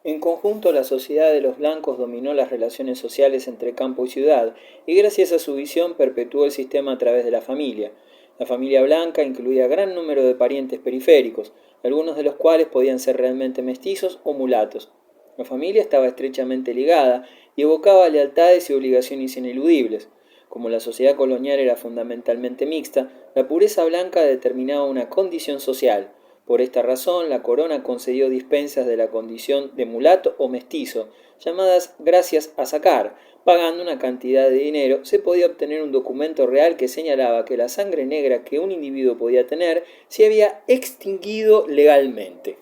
En conjunto, la sociedad de los blancos dominó las relaciones sociales entre campo y ciudad, y gracias a su visión perpetuó el sistema a través de la familia. La familia blanca incluía gran número de parientes periféricos, algunos de los cuales podían ser realmente mestizos o mulatos. La familia estaba estrechamente ligada y evocaba lealtades y obligaciones ineludibles. Como la sociedad colonial era fundamentalmente mixta, la pureza blanca determinaba una condición social. Por esta razón, la corona concedió dispensas de la condición de mulato o mestizo, llamadas gracias a sacar. Pagando una cantidad de dinero, se podía obtener un documento real que señalaba que la sangre negra que un individuo podía tener se había extinguido legalmente.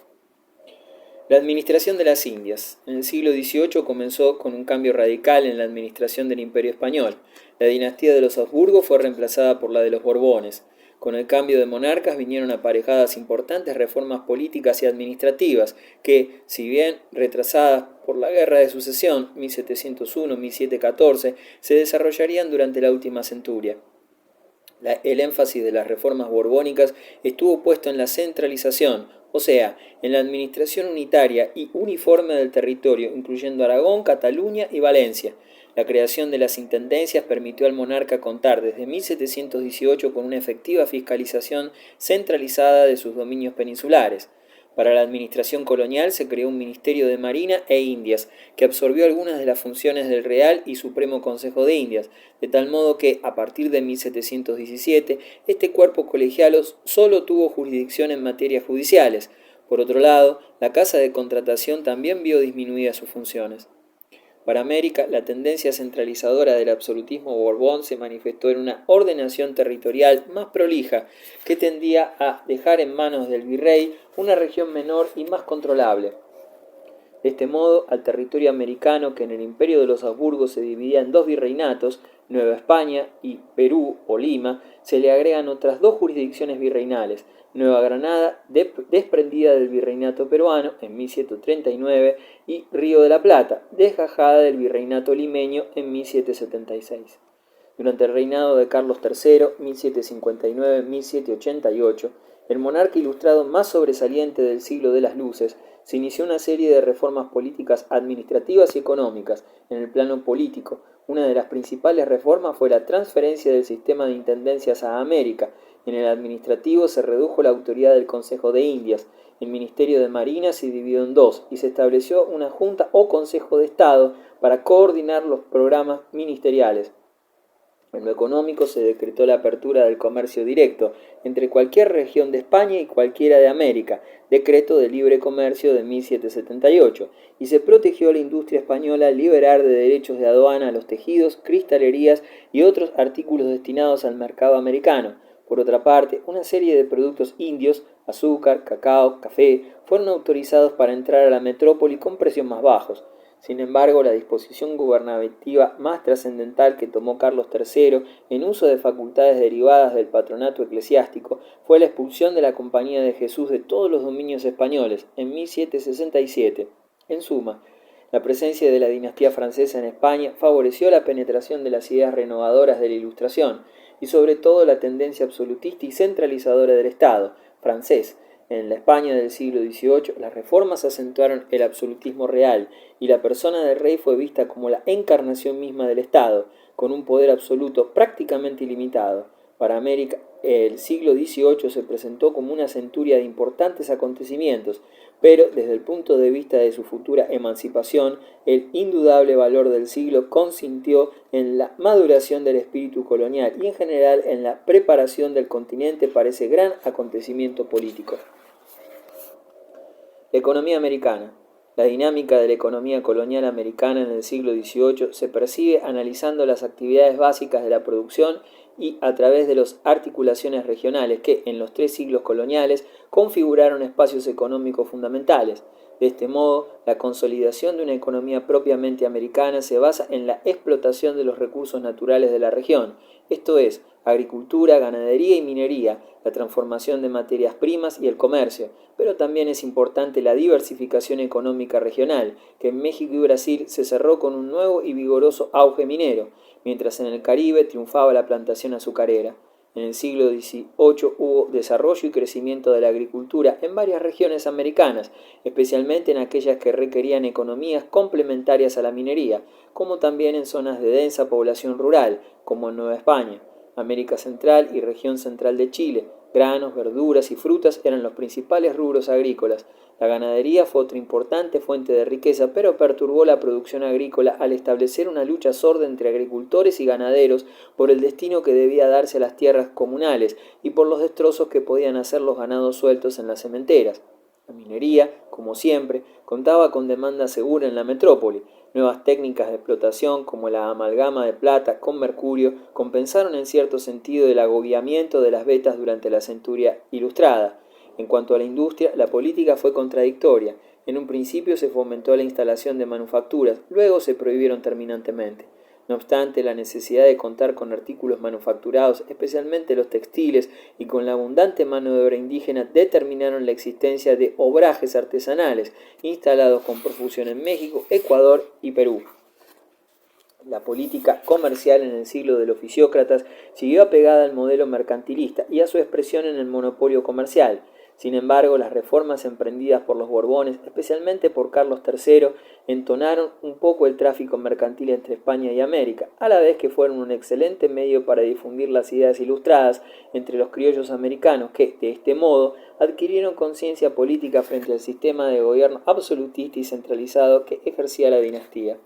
La administración de las Indias. En el siglo XVIII comenzó con un cambio radical en la administración del Imperio Español. La dinastía de los Habsburgo fue reemplazada por la de los Borbones. Con el cambio de monarcas vinieron aparejadas importantes reformas políticas y administrativas que, si bien retrasadas por la Guerra de Sucesión 1701-1714, se desarrollarían durante la última centuria. El énfasis de las reformas borbónicas estuvo puesto en la centralización, o sea, en la administración unitaria y uniforme del territorio, incluyendo Aragón, Cataluña y Valencia. La creación de las intendencias permitió al monarca contar desde 1718 con una efectiva fiscalización centralizada de sus dominios peninsulares. Para la administración colonial se creó un Ministerio de Marina e Indias, que absorbió algunas de las funciones del Real y Supremo Consejo de Indias, de tal modo que, a partir de 1717, este cuerpo colegiado solo tuvo jurisdicción en materias judiciales. Por otro lado, la Casa de Contratación también vio disminuidas sus funciones. Para América, la tendencia centralizadora del absolutismo borbón se manifestó en una ordenación territorial más prolija, que tendía a dejar en manos del virrey una región menor y más controlable. De este modo, al territorio americano, que en el Imperio de los Habsburgos se dividía en dos virreinatos, Nueva España y Perú o Lima, se le agregan otras dos jurisdicciones virreinales, Nueva Granada, desprendida del virreinato peruano en 1739, y Río de la Plata, desgajada del virreinato limeño en 1776. Durante el reinado de Carlos III, 1759-1788, el monarca ilustrado más sobresaliente del siglo de las luces, se inició una serie de reformas políticas, administrativas y económicas. En el plano político, una de las principales reformas fue la transferencia del sistema de intendencias a América. En el administrativo se redujo la autoridad del Consejo de Indias. El Ministerio de Marina se dividió en dos y se estableció una junta o Consejo de Estado para coordinar los programas ministeriales. En lo económico se decretó la apertura del comercio directo entre cualquier región de España y cualquiera de América, decreto de libre comercio de 1778, y se protegió a la industria española al liberar de derechos de aduana a los tejidos, cristalerías y otros artículos destinados al mercado americano. Por otra parte, una serie de productos indios, azúcar, cacao, café, fueron autorizados para entrar a la metrópoli con precios más bajos. Sin embargo, la disposición gubernativa más trascendental que tomó Carlos III en uso de facultades derivadas del patronato eclesiástico fue la expulsión de la Compañía de Jesús de todos los dominios españoles en 1767. En suma, la presencia de la dinastía francesa en España favoreció la penetración de las ideas renovadoras de la Ilustración y sobre todo la tendencia absolutista y centralizadora del Estado francés. En la España del siglo XVIII, las reformas acentuaron el absolutismo real y la persona del rey fue vista como la encarnación misma del Estado, con un poder absoluto prácticamente ilimitado. Para América, el siglo XVIII se presentó como una centuria de importantes acontecimientos, pero desde el punto de vista de su futura emancipación, el indudable valor del siglo consistió en la maduración del espíritu colonial y en general en la preparación del continente para ese gran acontecimiento político. Economía americana. La dinámica de la economía colonial americana en el siglo XVIII se percibe analizando las actividades básicas de la producción y a través de las articulaciones regionales que, en los 3 siglos coloniales, configuraron espacios económicos fundamentales. De este modo, la consolidación de una economía propiamente americana se basa en la explotación de los recursos naturales de la región, esto es, agricultura, ganadería y minería, la transformación de materias primas y el comercio, pero también es importante la diversificación económica regional, que en México y Brasil se cerró con un nuevo y vigoroso auge minero, mientras en el Caribe triunfaba la plantación azucarera. En el siglo XVIII hubo desarrollo y crecimiento de la agricultura en varias regiones americanas, especialmente en aquellas que requerían economías complementarias a la minería, como también en zonas de densa población rural, como en Nueva España, América Central y región central de Chile. Granos, verduras y frutas eran los principales rubros agrícolas. La ganadería fue otra importante fuente de riqueza, pero perturbó la producción agrícola al establecer una lucha sorda entre agricultores y ganaderos por el destino que debía darse a las tierras comunales y por los destrozos que podían hacer los ganados sueltos en las sementeras. La minería, como siempre, contaba con demanda segura en la metrópoli. Nuevas técnicas de explotación, como la amalgama de plata con mercurio, compensaron en cierto sentido el agobiamiento de las vetas durante la centuria ilustrada. En cuanto a la industria, la política fue contradictoria. En un principio se fomentó la instalación de manufacturas, luego se prohibieron terminantemente. No obstante, la necesidad de contar con artículos manufacturados, especialmente los textiles, y con la abundante mano de obra indígena determinaron la existencia de obrajes artesanales, instalados con profusión en México, Ecuador y Perú. La política comercial en el siglo de los fisiócratas siguió apegada al modelo mercantilista y a su expresión en el monopolio comercial. Sin embargo, las reformas emprendidas por los Borbones, especialmente por Carlos III, entonaron un poco el tráfico mercantil entre España y América, a la vez que fueron un excelente medio para difundir las ideas ilustradas entre los criollos americanos que, de este modo, adquirieron conciencia política frente al sistema de gobierno absolutista y centralizado que ejercía la dinastía.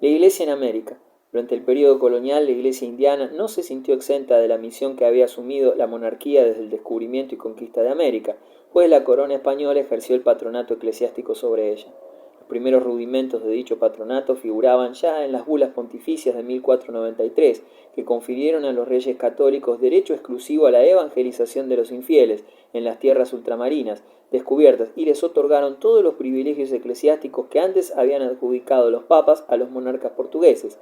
La Iglesia en América. Durante el período colonial, la Iglesia indiana no se sintió exenta de la misión que había asumido la monarquía desde el descubrimiento y conquista de América, pues la corona española ejerció el patronato eclesiástico sobre ella. Los primeros rudimentos de dicho patronato figuraban ya en las bulas pontificias de 1493, que confirieron a los reyes católicos derecho exclusivo a la evangelización de los infieles en las tierras ultramarinas descubiertas y les otorgaron todos los privilegios eclesiásticos que antes habían adjudicado los papas a los monarcas portugueses.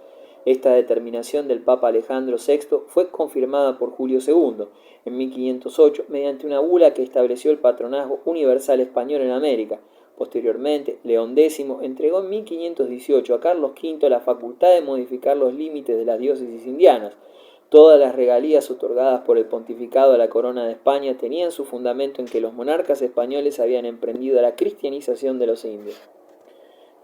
Esta determinación del Papa Alejandro VI fue confirmada por Julio II en 1508 mediante una bula que estableció el patronazgo universal español en América. Posteriormente, León X entregó en 1518 a Carlos V la facultad de modificar los límites de las diócesis indianas. Todas las regalías otorgadas por el pontificado a la corona de España tenían su fundamento en que los monarcas españoles habían emprendido la cristianización de los indios.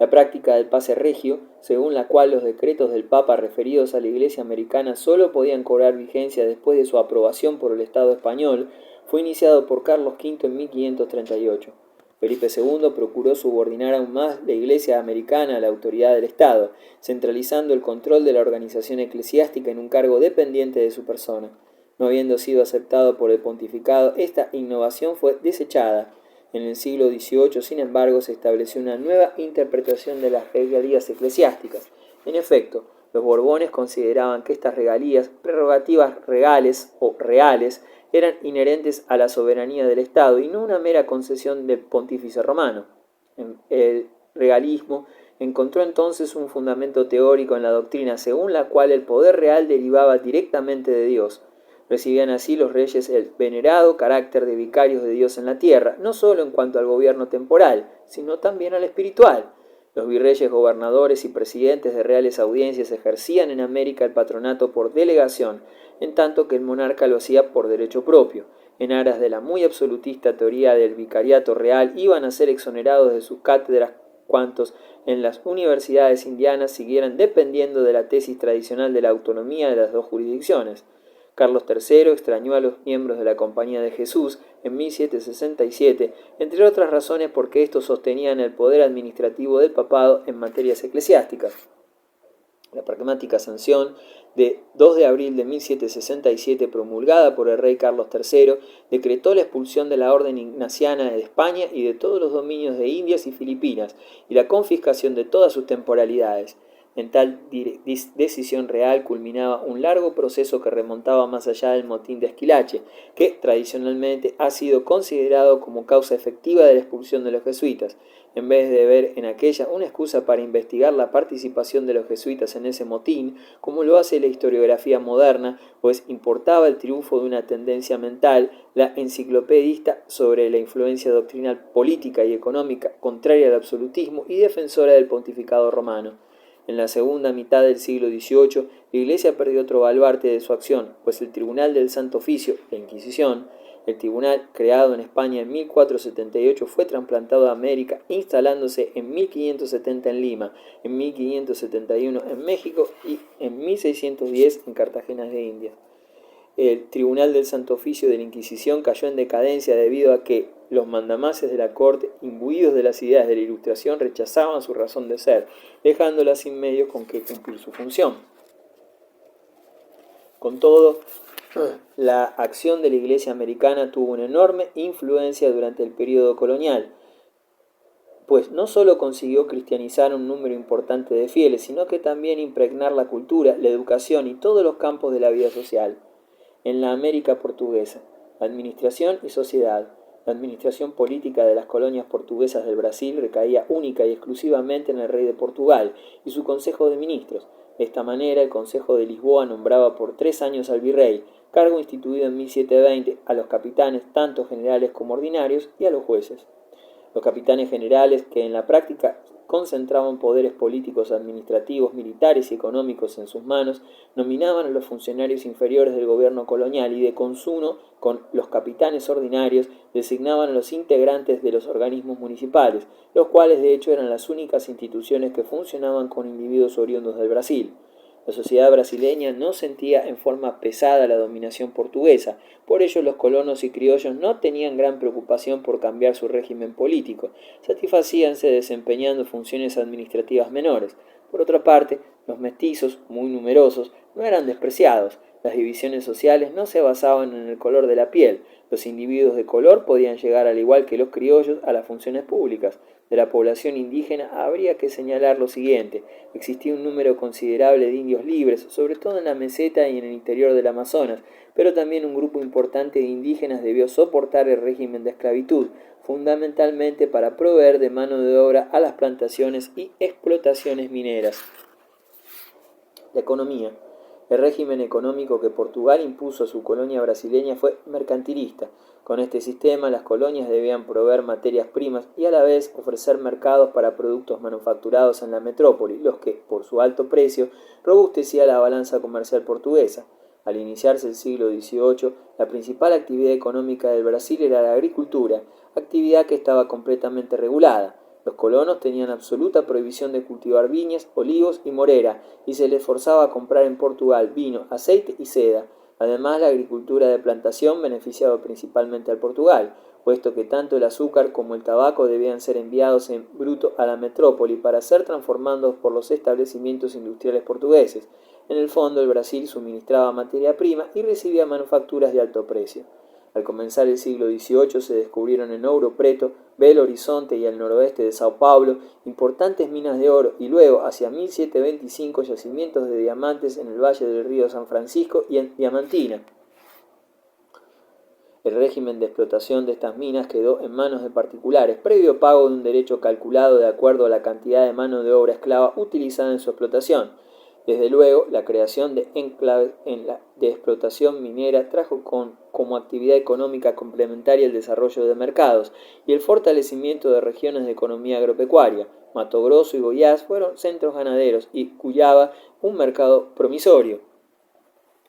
La práctica del pase regio, según la cual los decretos del Papa referidos a la Iglesia americana solo podían cobrar vigencia después de su aprobación por el Estado español, fue iniciado por Carlos V en 1538. Felipe II procuró subordinar aún más la Iglesia americana a la autoridad del Estado, centralizando el control de la organización eclesiástica en un cargo dependiente de su persona. No habiendo sido aceptado por el pontificado, esta innovación fue desechada. En el siglo XVIII, sin embargo, se estableció una nueva interpretación de las regalías eclesiásticas. En efecto, los Borbones consideraban que estas regalías, prerrogativas regales o reales, eran inherentes a la soberanía del Estado y no una mera concesión del pontífice romano. El regalismo encontró entonces un fundamento teórico en la doctrina según la cual el poder real derivaba directamente de Dios. Recibían así los reyes el venerado carácter de vicarios de Dios en la tierra, no solo en cuanto al gobierno temporal, sino también al espiritual. Los virreyes, gobernadores y presidentes de reales audiencias ejercían en América el patronato por delegación, en tanto que el monarca lo hacía por derecho propio. En aras de la muy absolutista teoría del vicariato real, iban a ser exonerados de sus cátedras cuantos en las universidades indianas siguieran dependiendo de la tesis tradicional de la autonomía de las dos jurisdicciones. Carlos III extrañó a los miembros de la Compañía de Jesús en 1767, entre otras razones porque estos sostenían el poder administrativo del papado en materias eclesiásticas. La pragmática sanción de 2 de abril de 1767, promulgada por el rey Carlos III, decretó la expulsión de la orden ignaciana de España y de todos los dominios de Indias y Filipinas, y la confiscación de todas sus temporalidades. En tal decisión real culminaba un largo proceso que remontaba más allá del motín de Esquilache, que tradicionalmente ha sido considerado como causa efectiva de la expulsión de los jesuitas. En vez de ver en aquella una excusa para investigar la participación de los jesuitas en ese motín, como lo hace la historiografía moderna, pues importaba el triunfo de una tendencia mental, la enciclopedista, sobre la influencia doctrinal política y económica contraria al absolutismo y defensora del pontificado romano. En la segunda mitad del siglo XVIII, la Iglesia perdió otro baluarte de su acción, pues el Tribunal del Santo Oficio, la Inquisición, el tribunal creado en España en 1478 fue trasplantado a América, instalándose en 1570 en Lima, en 1571 en México y en 1610 en Cartagena de Indias. El Tribunal del Santo Oficio de la Inquisición cayó en decadencia debido a que los mandamases de la corte, imbuidos de las ideas de la Ilustración, rechazaban su razón de ser, dejándola sin medios con que cumplir su función. Con todo, la acción de la Iglesia americana tuvo una enorme influencia durante el período colonial, pues no solo consiguió cristianizar a un número importante de fieles, sino que también impregnar la cultura, la educación y todos los campos de la vida social. En la América portuguesa, administración y sociedad. La administración política de las colonias portuguesas del Brasil recaía única y exclusivamente en el rey de Portugal y su consejo de ministros. De esta manera, el Consejo de Lisboa nombraba por 3 años al virrey, cargo instituido en 1720, a los capitanes, tanto generales como ordinarios, y a los jueces. Los capitanes generales, que en la práctica concentraban poderes políticos, administrativos, militares y económicos en sus manos, nominaban a los funcionarios inferiores del gobierno colonial y de consuno con los capitanes ordinarios designaban a los integrantes de los organismos municipales, los cuales de hecho eran las únicas instituciones que funcionaban con individuos oriundos del Brasil. La sociedad brasileña no sentía en forma pesada la dominación portuguesa, por ello los colonos y criollos no tenían gran preocupación por cambiar su régimen político, satisfacíanse desempeñando funciones administrativas menores. Por otra parte, los mestizos, muy numerosos, no eran despreciados. Las divisiones sociales no se basaban en el color de la piel. Los individuos de color podían llegar, al igual que los criollos, a las funciones públicas. De la población indígena habría que señalar lo siguiente: existía un número considerable de indios libres, sobre todo en la meseta y en el interior del Amazonas, pero también un grupo importante de indígenas debió soportar el régimen de esclavitud, fundamentalmente para proveer de mano de obra a las plantaciones y explotaciones mineras. La economía. El régimen económico que Portugal impuso a su colonia brasileña fue mercantilista. Con este sistema, las colonias debían proveer materias primas y a la vez ofrecer mercados para productos manufacturados en la metrópoli, los que, por su alto precio, robustecía la balanza comercial portuguesa. Al iniciarse el siglo XVIII, la principal actividad económica del Brasil era la agricultura, actividad que estaba completamente regulada. Los colonos tenían absoluta prohibición de cultivar viñas, olivos y morera, y se les forzaba a comprar en Portugal vino, aceite y seda. Además, la agricultura de plantación beneficiaba principalmente al Portugal, puesto que tanto el azúcar como el tabaco debían ser enviados en bruto a la metrópoli para ser transformados por los establecimientos industriales portugueses. En el fondo, el Brasil suministraba materia prima y recibía manufacturas de alto precio. Al comenzar el siglo XVIII se descubrieron en Ouro Preto, Belo Horizonte y al noroeste de Sao Paulo importantes minas de oro y luego, hacia 1725, yacimientos de diamantes en el valle del río San Francisco y en Diamantina. El régimen de explotación de estas minas quedó en manos de particulares, previo pago de un derecho calculado de acuerdo a la cantidad de mano de obra esclava utilizada en su explotación. Desde luego, la creación de enclaves de explotación minera trajo como actividad económica complementaria el desarrollo de mercados y el fortalecimiento de regiones de economía agropecuaria. Mato Grosso y Goiás fueron centros ganaderos y Cuyaba un mercado promisorio.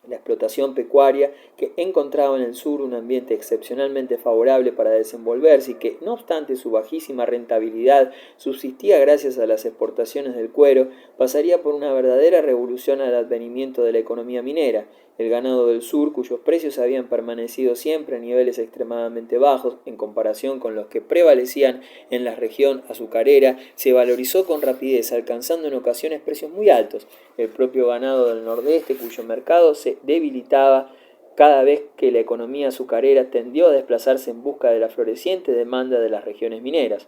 La explotación pecuaria, que encontraba en el sur un ambiente excepcionalmente favorable para desenvolverse y que, no obstante su bajísima rentabilidad, subsistía gracias a las exportaciones del cuero, pasaría por una verdadera revolución al advenimiento de la economía minera. El ganado del sur, cuyos precios habían permanecido siempre a niveles extremadamente bajos en comparación con los que prevalecían en la región azucarera, se valorizó con rapidez, alcanzando en ocasiones precios muy altos. El propio ganado del nordeste, cuyo mercado se debilitaba cada vez que la economía azucarera tendió a desplazarse en busca de la floreciente demanda de las regiones mineras.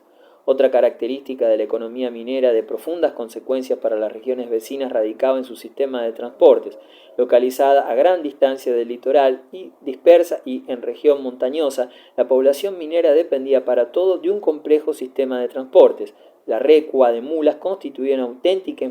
Otra característica de la economía minera de profundas consecuencias para las regiones vecinas radicaba en su sistema de transportes. Localizada a gran distancia del litoral y dispersa y en región montañosa, la población minera dependía para todo de un complejo sistema de transportes. La recua de mulas constituía una auténtica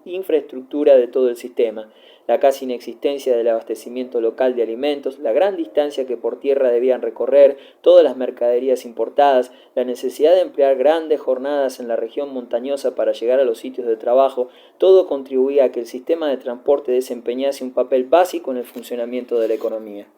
infraestructura de todo el sistema. La casi inexistencia del abastecimiento local de alimentos, la gran distancia que por tierra debían recorrer, todas las mercaderías importadas, la necesidad de emplear grandes jornadas en la región montañosa para llegar a los sitios de trabajo, todo contribuía a que el sistema de transporte desempeñase un papel básico en el funcionamiento de la economía.